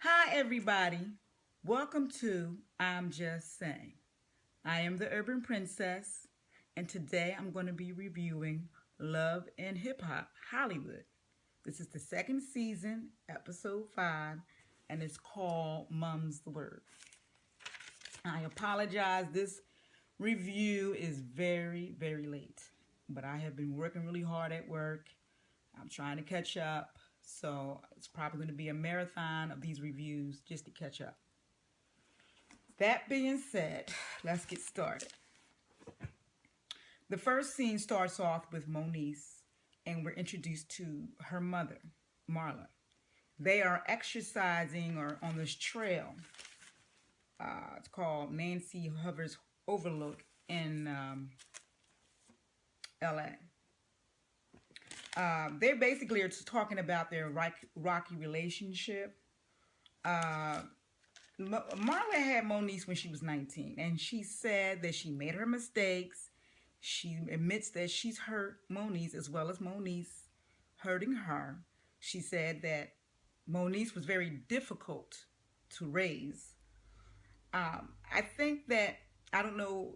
Hi, everybody. Welcome to I'm Just Saying. I am the Urban Princess, and today I'm going to be reviewing Love and Hip Hop Hollywood. This is the second season, episode 5, and it's called Mum's the Word. I apologize, this review is very late, but I have been working really hard at work. I'm trying to catch up, so it's probably going to be a marathon of these reviews just to catch up. That being said, let's get started. The first scene starts off with Moniece, and we're introduced to her mother, Marla. They are exercising or on this trail. It's called Nancy Hovers Overlook in LA. They basically are talking about their rocky relationship. Marla had Moniece when she was 19, and she said that she made her mistakes. She admits that she's hurt Moniece as well as Moniece hurting her. She said that Moniece was very difficult to raise. I think that I don't know,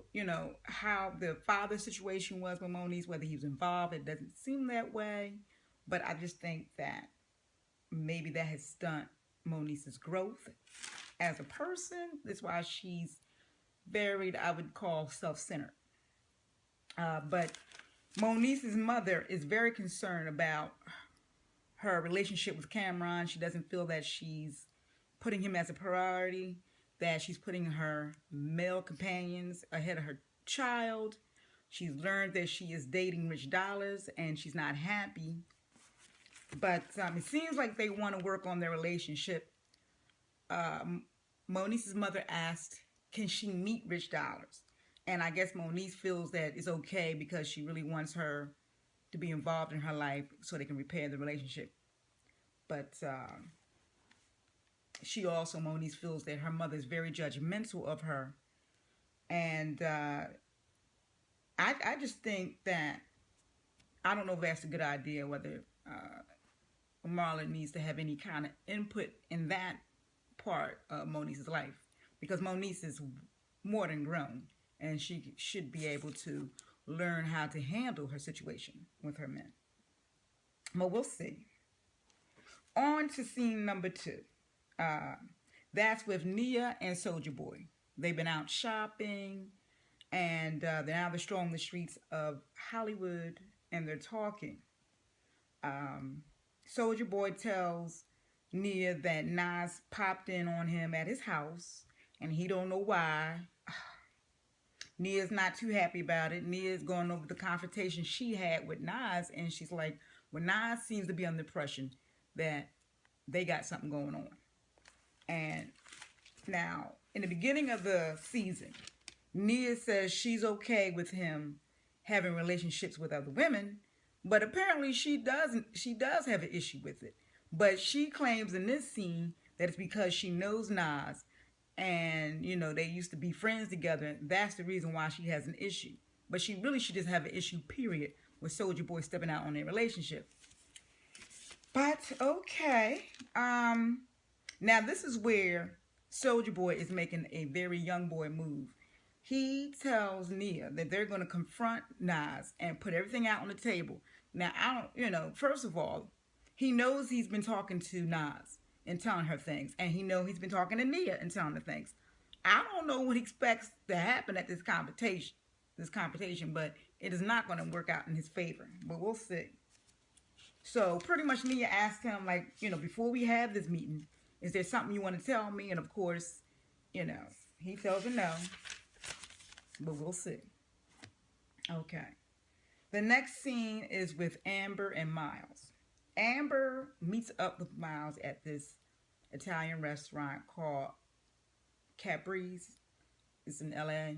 how the father situation was with Moniece, whether he was involved. It doesn't seem that way, but I just think that maybe that has stunted Moniece's growth as a person. That's why she's very, I would call, self-centered. But Moniece's mother is very concerned about her relationship with Cameron. She doesn't feel that she's putting him as a priority, that she's putting her male companions ahead of her child. She's learned that she is dating Rich Dollaz and she's not happy. But it seems like they want to work on their relationship. Moniece's mother asked, can she meet Rich Dollaz? And I guess Moniece feels that it's okay because she really wants her to be involved in her life so they can repair the relationship. But Moniece feels that her mother is very judgmental of her. And I just think that, I don't know if that's a good idea, whether Marla needs to have any kind of input in that part of Moniece's life. Because Moniece is more than grown, and she should be able to learn how to handle her situation with her men. But we'll see. On to scene number 2. That's with Nia and Soulja Boy. They've been out shopping, and now they're strolling the streets of Hollywood, and they're talking. Soulja Boy tells Nia that Nas popped in on him at his house, and he don't know why. Nia's not too happy about it. Nia's going over the confrontation she had with Nas, and she's like, well, Nas seems to be under the impression that they got something going on. And now, in the beginning of the season, Nia says she's okay with him having relationships with other women, but apparently she does have an issue with it. But she claims in this scene that it's because she knows Nas, and they used to be friends together. That's the reason why she has an issue. But she should just have an issue, period, with Soulja Boy stepping out on their relationship. But okay, now this is where Soulja Boy is making a very young boy move. He tells Nia that they're going to confront Nas and put everything out on the table. Now, first of all, he knows he's been talking to Nas and telling her things, and he knows he's been talking to Nia and telling her things. I don't know what he expects to happen at this competition, but it is not going to work out in his favor. But we'll see. So pretty much Nia asked him, like, before we have this meeting, is there something you want to tell me? And of course, he tells her no. But we'll see. Okay. The next scene is with Amber and Miles. Amber meets up with Miles at this Italian restaurant called Capri's. It's in LA.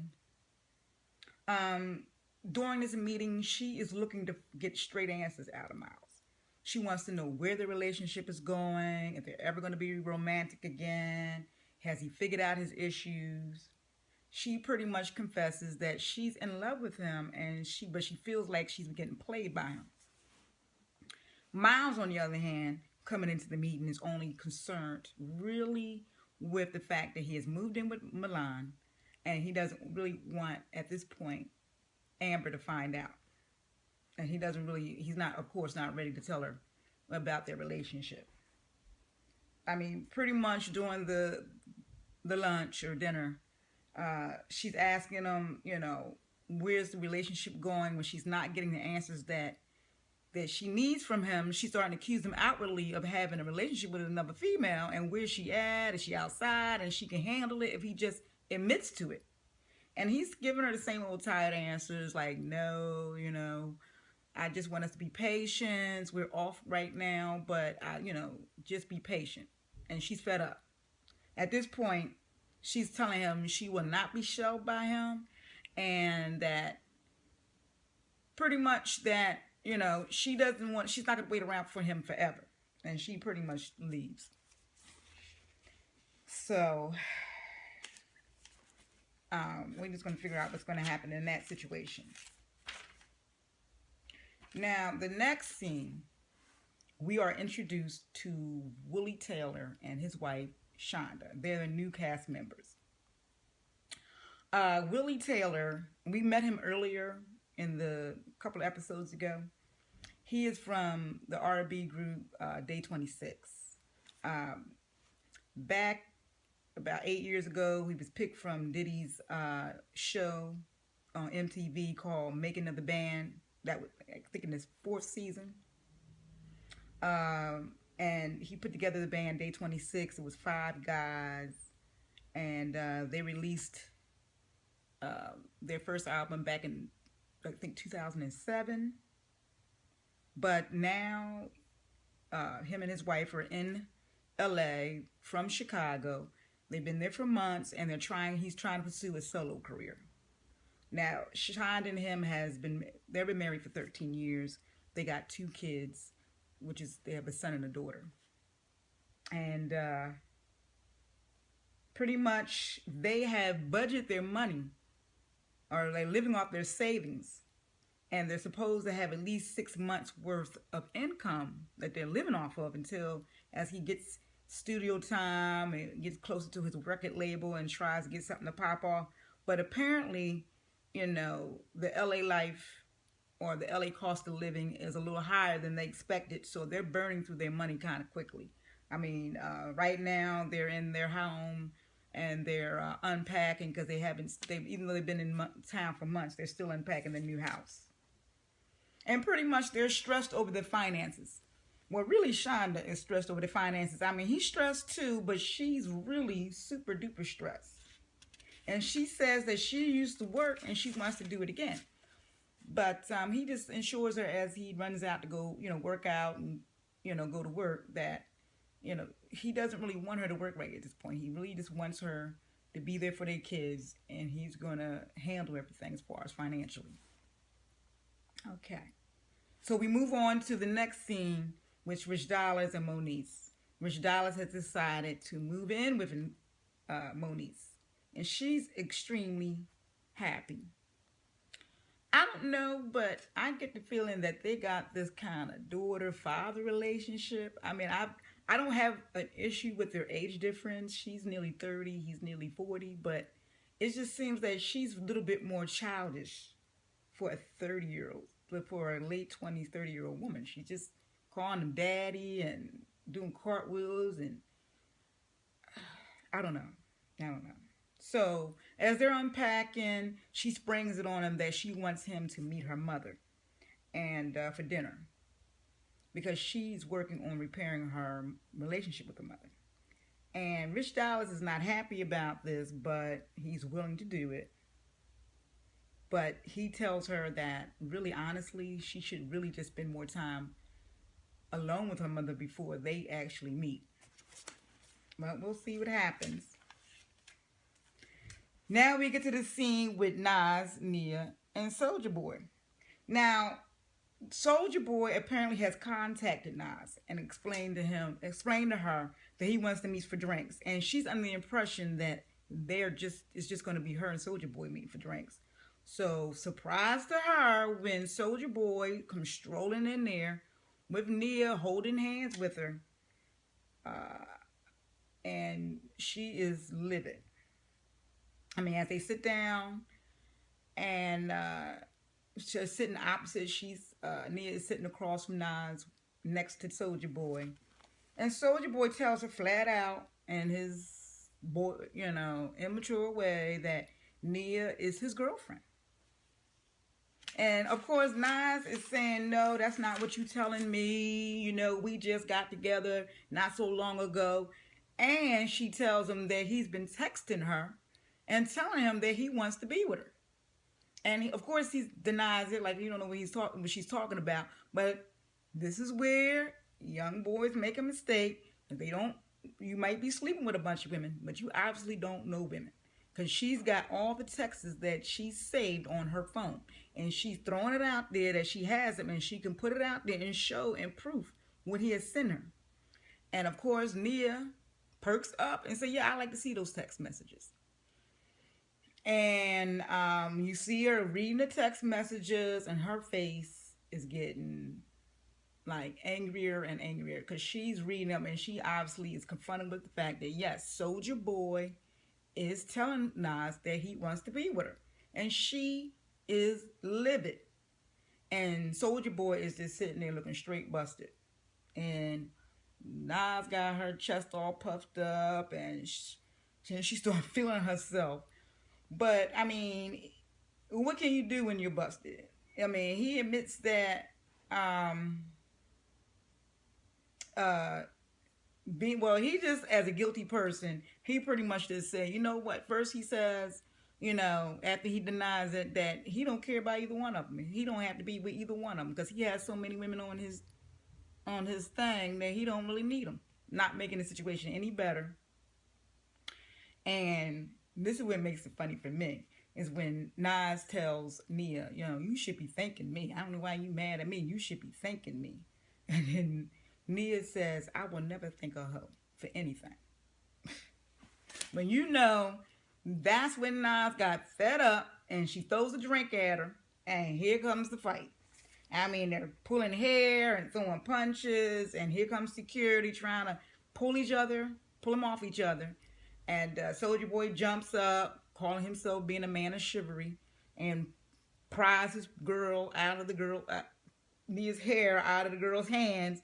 During this meeting, she is looking to get straight answers out of Miles. She wants to know where the relationship is going, if they're ever going to be romantic again. Has he figured out his issues? She pretty much confesses that she's in love with him, but she feels like she's getting played by him. Miles, on the other hand, coming into the meeting is only concerned really with the fact that he has moved in with Milan, and he doesn't really want at this point Amber to find out. And he's not, of course, not ready to tell her about their relationship. I mean, pretty much during the lunch or dinner, she's asking him, where's the relationship going, when she's not getting the answers that she needs from him. She's starting to accuse him outwardly of having a relationship with another female, and where's she at? Is she outside? And she can handle it if he just admits to it. And he's giving her the same old tired answers like, no, I just want us to be patient. We're off right now, but just be patient. And she's fed up. At this point, she's telling him she will not be shelved by him, and that pretty much that, she's not going to wait around for him forever. And she pretty much leaves. So, we're just going to figure out what's going to happen in that situation. Now, the next scene, we are introduced to Willie Taylor and his wife, Shonda. They're the new cast members. Willie Taylor, we met him earlier in the couple of episodes ago. He is from the R&B group Day 26. Back about 8 years ago, he was picked from Diddy's show on MTV called Making of the Band. That was, I think, in his 4th season. And he put together the band Day 26. It was 5 guys. And they released their first album back in, I think, 2007. But now, him and his wife are in LA from Chicago. They've been there for months, and he's trying to pursue a solo career. Now, Shonda and him they've been married for 13 years. They got 2 kids, they have a son and a daughter. And pretty much they have budgeted their money, or they're living off their savings. And they're supposed to have at least 6 months worth of income that they're living off of until, as he gets studio time and gets closer to his record label and tries to get something to pop off. But apparently, the LA life or the LA cost of living is a little higher than they expected. So they're burning through their money kind of quickly. I mean, right now they're in their home and they're unpacking because even though they've been in town for months, they're still unpacking the new house. And pretty much they're stressed over the finances. Well, really, Shonda is stressed over the finances. I mean, he's stressed too, but she's really super duper stressed. And she says that she used to work and she wants to do it again. But he just ensures her as he runs out to go, work out and, go to work that, he doesn't really want her to work right at this point. He really just wants her to be there for their kids, and he's going to handle everything as far as financially. Okay. So we move on to the next scene, which Rich Dollaz and Moniece. Rich Dollaz has decided to move in with Moniece, and she's extremely happy. I don't know, but I get the feeling that they got this kind of daughter-father relationship. I mean, I don't have an issue with their age difference. She's nearly 30, he's nearly 40, but it just seems that she's a little bit more childish for a 30-year-old, but for a late 20s, 30-year-old woman. She's just calling him daddy and doing cartwheels, and I don't know. So as they're unpacking, she springs it on him that she wants him to meet her mother and for dinner, because she's working on repairing her relationship with her mother. And Rich Dollaz is not happy about this, but he's willing to do it. But he tells her that really, honestly, she should really just spend more time alone with her mother before they actually meet. But we'll see what happens. Now we get to the scene with Nas, Nia, and Soulja Boy. Now, Soulja Boy apparently has contacted Nas and explained to her that he wants to meet for drinks. And she's under the impression that it's just going to be her and Soulja Boy meeting for drinks. So, surprise to her when Soulja Boy comes strolling in there with Nia, holding hands with her. and she is livid. I mean, as they sit down and she's sitting opposite, Nia is sitting across from Nas next to Soldier Boy. And Soldier Boy tells her flat out in his immature way that Nia is his girlfriend. And of course, Nas is saying, no, that's not what you telling me. We just got together not so long ago. And she tells him that he's been texting her and telling him that he wants to be with her. And of course, he denies it, like he don't know what she's talking about. But this is where young boys make a mistake. You might be sleeping with a bunch of women, but you obviously don't know women. Because she's got all the texts that she saved on her phone. And she's throwing it out there that she has them. And she can put it out there and show and proof what he has sent her. And of course, Nia perks up and says, yeah, I like to see those text messages. And you see her reading the text messages, and her face is getting like angrier and angrier because she's reading them, and she obviously is confronted with the fact that yes, Soldier Boy is telling Nas that he wants to be with her, and she is livid. And Soldier Boy is just sitting there looking straight busted, and Nas got her chest all puffed up, and she started feeling herself. But I mean, what can you do when you're busted? I mean, he admits that he just, as a guilty person, he pretty much just said, you know what? First he says, after he denies it, that he don't care about either one of them. He don't have to be with either one of them because he has so many women on his thing that he don't really need them. Not making the situation any better. And this is what makes it funny for me, is when Nas tells Nia, you should be thanking me. I don't know why you mad at me. You should be thanking me. And then Nia says, I will never thank a hoe for anything. When that's when Nas got fed up and she throws a drink at her, and here comes the fight. I mean, they're pulling hair and throwing punches, and here comes security trying to pull them off each other. And Soldier Boy jumps up, calling himself being a man of chivalry, and pries his girl out of Nia's hair out of the girl's hands.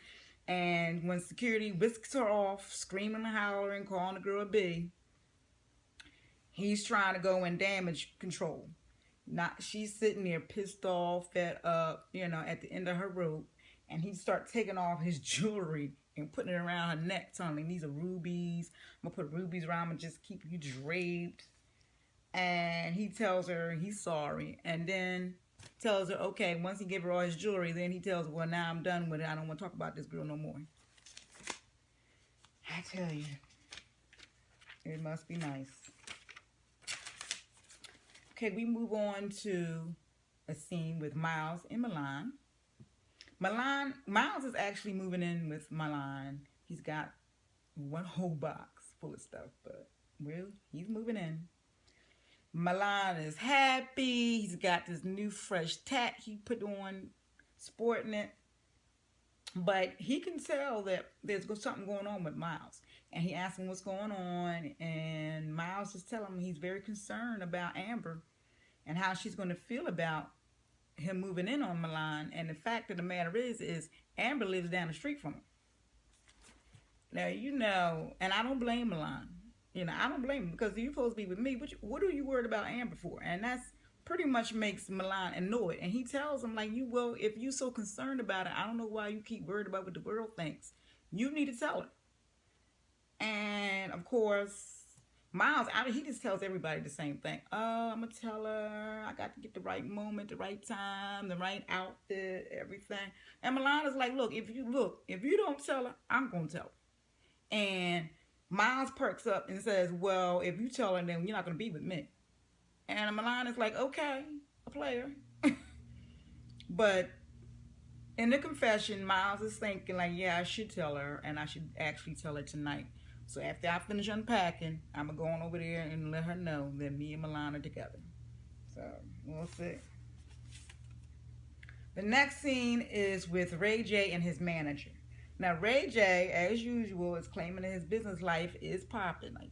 And when security whisks her off, screaming and hollering, calling the girl a B, he's trying to go in damage control. She's sitting there pissed off, fed up, at the end of her rope, and he starts taking off his jewelry and putting it around her neck, telling her, these are rubies. I'm going to put rubies around and just keep you draped. And he tells her he's sorry. And then tells her, okay, once he gave her all his jewelry, then he tells her, well, now I'm done with it. I don't want to talk about this girl no more. I tell you, it must be nice. Okay, we move on to a scene with Miles and Milan. Miles is actually moving in with Milan. He's got one whole box full of stuff, but he's moving in. Milan is happy. He's got this new fresh tat he put on, sporting it. But he can tell that there's something going on with Miles. And he asks him what's going on. And Miles is telling him he's very concerned about Amber and how she's going to feel about him moving in on Milan. And the fact of the matter is Amber lives down the street from him. Now, and I don't blame Milan. I don't blame him because you're supposed to be with me. What are you worried about Amber for? And that's pretty much makes Milan annoyed. And he tells him, if you're so concerned about it, I don't know why you keep worried about what the world thinks. You need to tell her. And, of course, Miles, he just tells everybody the same thing. Oh, I'm going to tell her. I got to get the right moment, the right time, the right outfit, everything. And Milan is like, look, if you don't tell her, I'm going to tell her. And Miles perks up and says, well, if you tell her, then you're not going to be with me. And Milan is like, okay, a player. But in the confession, Miles is thinking yeah, I should tell her, and I should actually tell her tonight. So after I finish unpacking, I'm going to go on over there and let her know that me and Milan are together. So we'll see. The next scene is with Ray J and his manager. Now Ray J, as usual, is claiming that his business life is popping, like,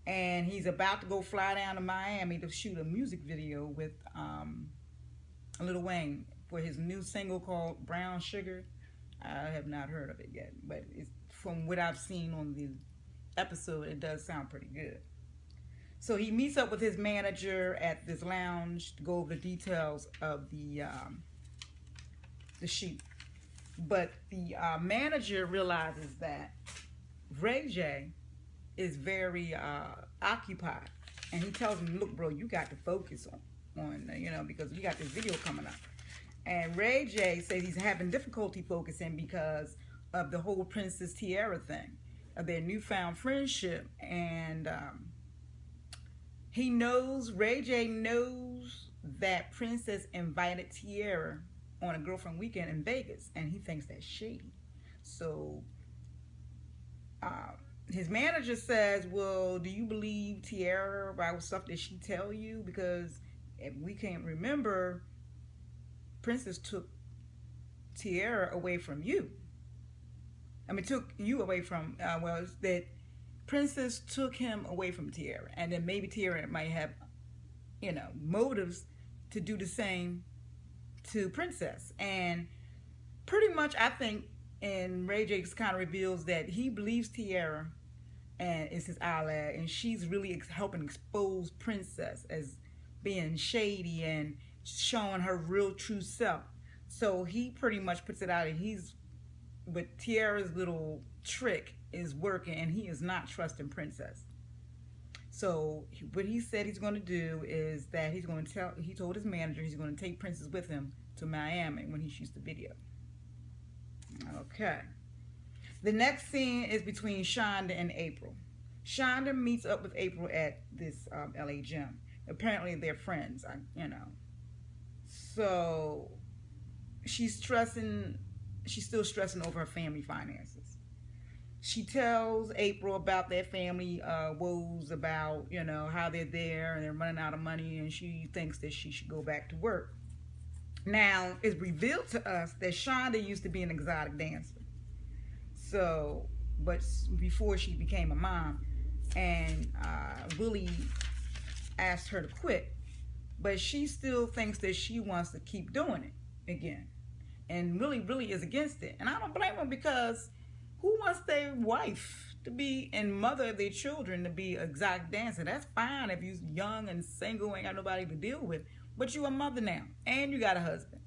and he's about to go fly down to Miami to shoot a music video with Lil Wayne for his new single called Brown Sugar. I have not heard of it yet, but from what I've seen on the episode, it does sound pretty good. So he meets up with his manager at this lounge to go over the details of the shoot. But the manager realizes that Ray J is very occupied, and he tells him, "Look, bro, you got to focus on because we got this video coming up." And Ray J says he's having difficulty focusing because of the whole Princess Tiara thing, of their newfound friendship, and Ray J knows that Princess invited Tiara on a girlfriend weekend in Vegas, and he thinks that's shady. So his manager says, "Well, do you believe Tiara about stuff that she tell you? Because if we can't remember, Princess took Tiara away from you. I mean, took you away from, it's that Princess took him away from Tiara. And then maybe Tiara might have, motives to do the same to Princess." And pretty much, I think, and Ray J kind of reveals that he believes Tiara and is his ally, and she's really helping expose Princess as being shady and showing her real true self. So he pretty much puts it out, and but Tiara's little trick is working, and he is not trusting Princess. So what he said he's going to do is that he told his manager he's going to take Princess with him to Miami when he shoots the video. Okay. The next scene is between Shonda and April. Shonda meets up with April at this LA gym. Apparently they're friends, So she's still stressing over her family finances. She tells April about their family woes, about, how they're there and they're running out of money, and she thinks that she should go back to work. Now, it's revealed to us that Shonda used to be an exotic dancer. So, but before she became a mom, and Willie asked her to quit, but she still thinks that she wants to keep doing it again, and Willie really is against it. And I don't blame her, because who wants their wife to be and mother of their children to be an exotic dancer? That's fine if you're young and single, ain't got nobody to deal with, but you're a mother now and you got a husband.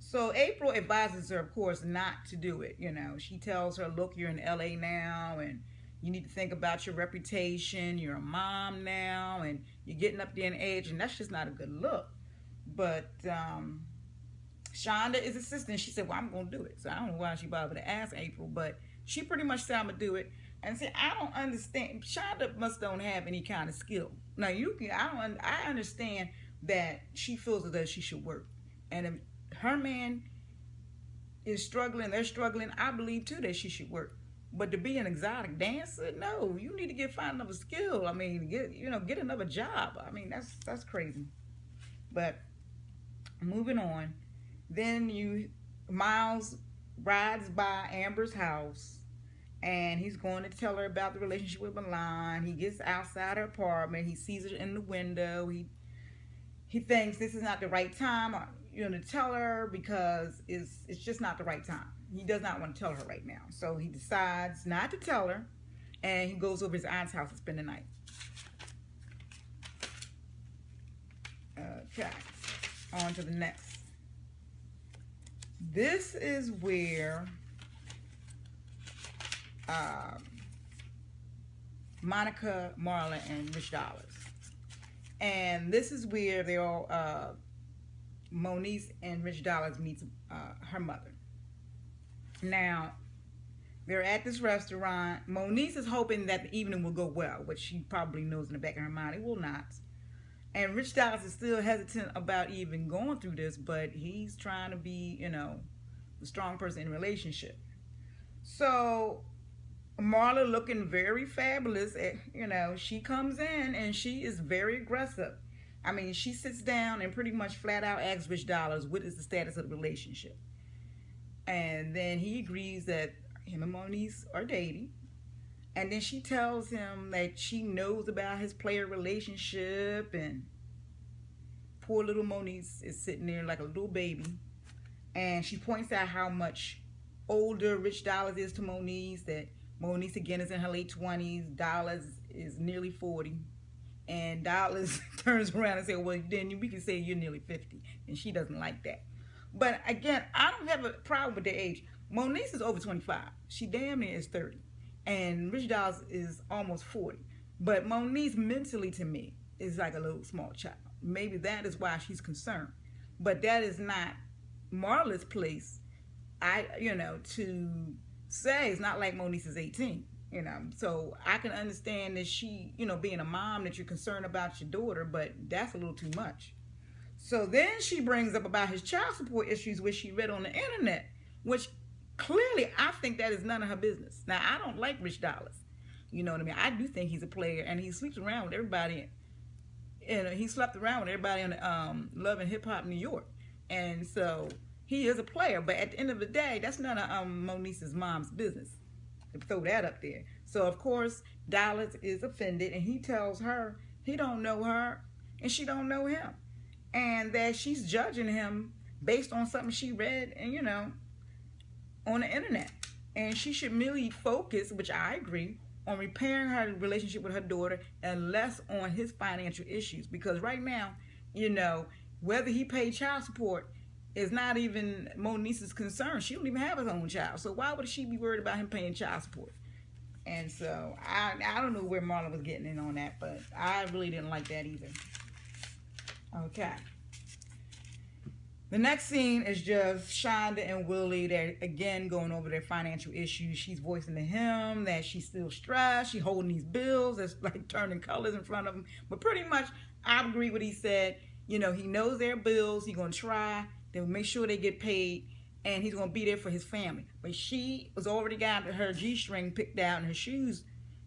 So April advises her, of course, not to do it. She tells her, "Look, you're in LA now, and you need to think about your reputation. You're a mom now, and you're getting up there in age, and that's just not a good look." But Shonda is insistent. She said, "Well, I'm going to do it." So I don't know why she bothered to ask April, but she pretty much said, "I'm going to do it." And see, I don't understand. Shonda don't have any kind of skill. Now, I understand that she feels as though she should work. And if her man is struggling, they're struggling, I believe too that she should work. But to be an exotic dancer, no, you need to find another skill. I mean, get another job. I mean, that's crazy. But moving on, then Miles rides by Amber's house, and he's going to tell her about the relationship with Milan. He gets outside her apartment. He sees her in the window. He thinks this is not the right time, to tell her, because it's just not the right time. He does not want to tell her right now. So he decides not to tell her, and he goes over his aunt's house to spend the night. Okay, on to the next. This is where Monica, Marla, and Rich Dollars. And this is where they all, Moniece and Rich Dollars meets her mother. Now, they're at this restaurant. Moniece is hoping that the evening will go well, which she probably knows in the back of her mind it will not. And Rich Dollars is still hesitant about even going through this, but he's trying to be, the strong person in the relationship. So Marla, looking very fabulous, she comes in and she is very aggressive. I mean, she sits down and pretty much flat out asks Rich Dollars, what is the status of the relationship? And then he agrees that him and Moniece are dating. And then she tells him that she knows about his player relationship, and poor little Moniece is sitting there like a little baby. And she points out how much older Rich Dollaz is to Moniece, that Moniece again is in her late 20s, Dollaz is nearly 40. And Dollaz turns around and says, well, then we can say you're nearly 50. And she doesn't like that. But again, I don't have a problem with their age. Moniece is over 25. She damn near is 30. And Rich Dollaz is almost 40. But Moniece mentally to me is like a little small child. Maybe that is why she's concerned. But that is not Marla's place, to say. It's not like Moniece is 18. So I can understand that she, being a mom, that you're concerned about your daughter, but that's a little too much. So then she brings up about his child support issues, which she read on the internet, which clearly I think that is none of her business. Now, I don't like Rich Dollaz. You know what I mean? I do think he's a player, and he sleeps around with everybody. He slept around with everybody on Love and Hip Hop New York. And so he is a player. But at the end of the day, that's none of Moniece's mom's business. To throw that up there. So, of course, Dollaz is offended, and he tells her he don't know her, and she don't know him. And that she's judging him based on something she read and, on the internet. And she should merely focus, which I agree, on repairing her relationship with her daughter and less on his financial issues. Because right now, whether he paid child support is not even Moniece's concern. She don't even have his own child. So why would she be worried about him paying child support? And so I don't know where Marla was getting in on that, but I really didn't like that either. Okay. The next scene is just Shonda and Willie. They're again going over their financial issues. She's voicing to him that she's still stressed. She's holding these bills that's like turning colors in front of him. But pretty much, I agree with what he said. He knows their bills. He's going to try to make sure they get paid. And he's going to be there for his family. But she was already got her G-string picked out and her shoes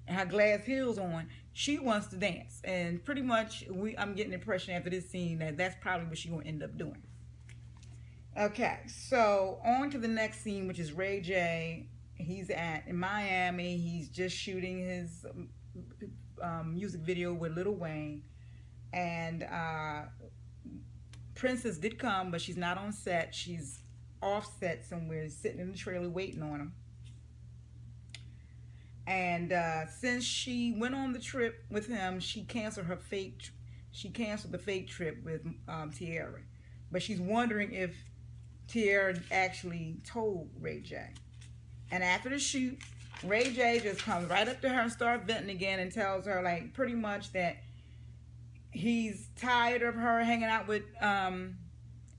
and her glass heels on. She wants to dance. And pretty much, I'm getting the impression after this scene that that's probably what she's going to end up doing. Okay, so on to the next scene, which is Ray J. He's in Miami. He's just shooting his music video with Lil Wayne. And Princess did come, but she's not on set. She's offset somewhere, sitting in the trailer waiting on him. And since she went on the trip with him, she canceled the fake trip with Tierra. But she's wondering if Tierra actually told Ray J. And after the shoot, Ray J just comes right up to her and starts venting again and tells her, like, pretty much that he's tired of her hanging out with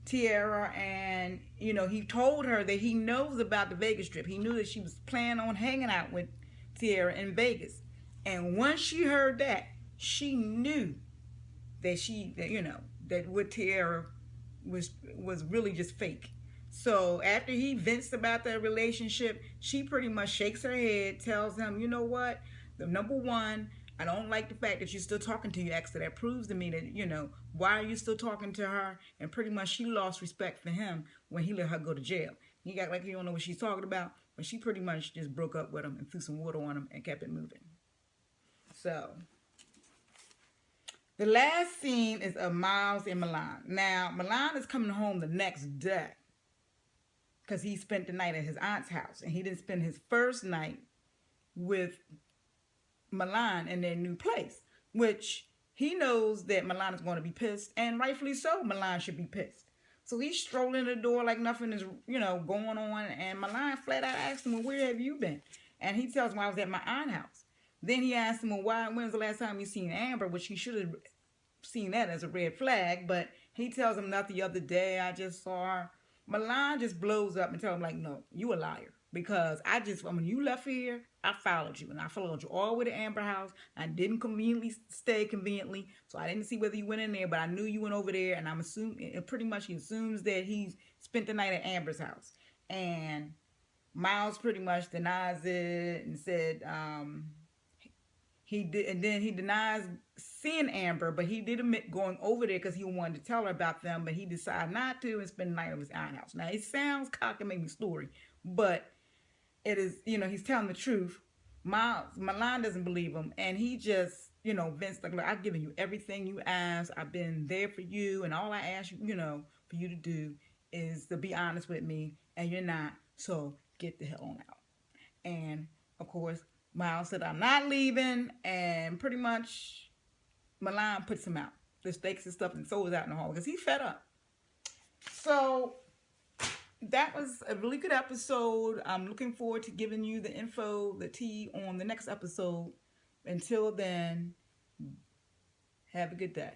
Tierra. And, he told her that he knows about the Vegas trip. He knew that she was planning on hanging out with Tierra in Vegas. And once she heard that, she knew that that what Tierra was really just fake. So after he vents about their relationship, she pretty much shakes her head, tells him, you know what? The number one, I don't like the fact that you're still talking to your ex. That proves to me that, why are you still talking to her? And pretty much she lost respect for him when he let her go to jail. He got like he don't know what she's talking about, but she pretty much just broke up with him and threw some water on him and kept it moving. So the last scene is of Miles and Milan. Now, Milan is coming home the next day because he spent the night at his aunt's house. And he didn't spend his first night with Milan in their new place, which he knows that Milan is going to be pissed. And rightfully so, Milan should be pissed. So he's strolling the door like nothing is, going on. And Milan flat out asks him, well, where have you been? And he tells him, I was at my aunt's house. Then he asks him, well, when was the last time you seen Amber? Which he should have seen that as a red flag. But he tells him, not the other day, I just saw her. Milan just blows up and tells him, like, no, you a liar. Because when you left here, I followed you. And I followed you all the way to Amber house. I didn't stay conveniently. So I didn't see whether you went in there, but I knew you went over there. And I'm assuming, pretty much he assumes that he spent the night at Amber's house. And Miles pretty much denies it and said, He did, and then he denies seeing Amber, but he did admit going over there because he wanted to tell her about them, but he decided not to and spend the night at his aunt's house. Now it sounds cockamamie story, but it is, he's telling the truth. Milan doesn't believe him, and he just, Vince, like, look, I've given you everything you asked. I've been there for you, and all I ask you, for you to do is to be honest with me, and you're not. So get the hell on out. And of course, Miles said, I'm not leaving, and pretty much Milan puts him out. The stakes and stuff, and so is out in the hall because he's fed up. So that was a really good episode. I'm looking forward to giving you the info, the tea on the next episode. Until then, have a good day.